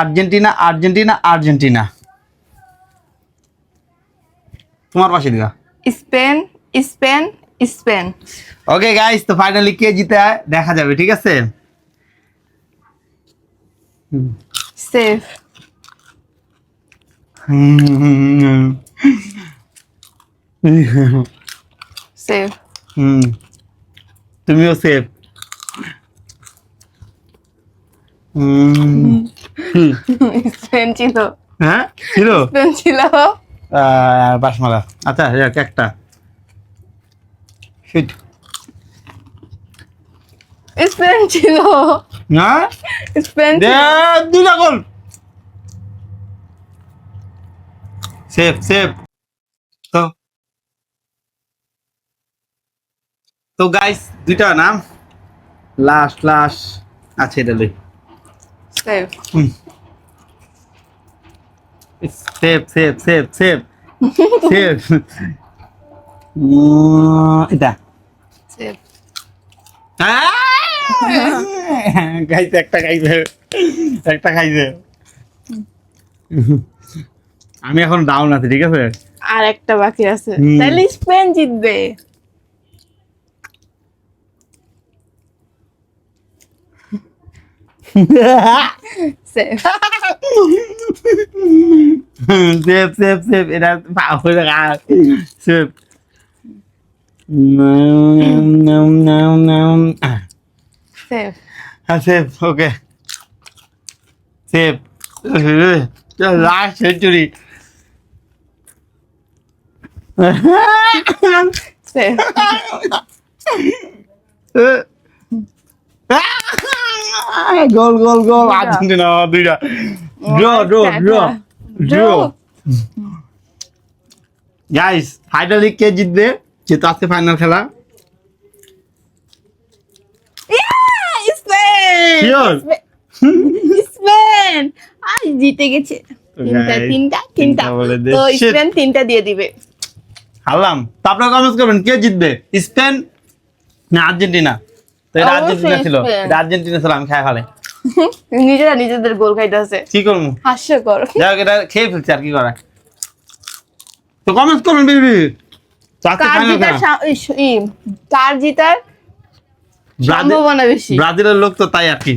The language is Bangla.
Argentina Argentina Argentina. তোমার পাশে দিকা। Spain Spain Spain. Okay guys, তো ফাইনালি কে জিতে দেখা যাবে, ঠিক আছে? Safe safe. তুমিও সেফ। স্পেন ছিল। হ্যাঁ ছিল, স্পেন ছিল। বাসমালা। আচ্ছা একটা শিট। স্পেন ছিল না স্পেন দে ছিল। দুটা গোল। Safe safe. তো তো গাইস দুইটা না, লাস্ট আছে এটা লই। Safe safe safe safe safe safe. এটা সেফ। খাইছে, একটা খাইছে। আমি এখন ডাউন আছি, ঠিক আছে? আর একটা বাকি আছে, তাহলে স্পেন জিতবে। Safe safe safe safe. এটা পাওয়া সেফ। সেফ। হ্যাঁ safe, okay safe. Last century. Safe. Goal goal goal. Argentina দুইটা। Draw draw draw draw. Guys finally কে জিতবে, যেহেতু আজকে ফাইনাল খেলা। Spain Sure? স্পেন আজ জিতে গেছে। তিনটা তিনটা বলে দে। তো Shit. স্পেন তিনটা দিয়ে দিবে। হারলাম। তো আপনারা কমেন্ট করবেন কে জিতবে, স্পেন না আর্জেন্টিনা? তো এটা অবশ্যই আর্জেন্টিনা ছিল, স্পেন। এটা আর্জেন্টিনা ছিল, আমি খাই ফেলে। নিজেরা নিজেদের গোল খাইতেছে, কি করবো? হাস্যকর। যাই হোক, এটা খেয়ে ফেলছি, আর কি করা। তো কমেন্ট করবেন বেবি। কার জিতার কার জিতার সম্ভাবনা বেশি? ব্রাজিলের লোক তো, তাই আর কি।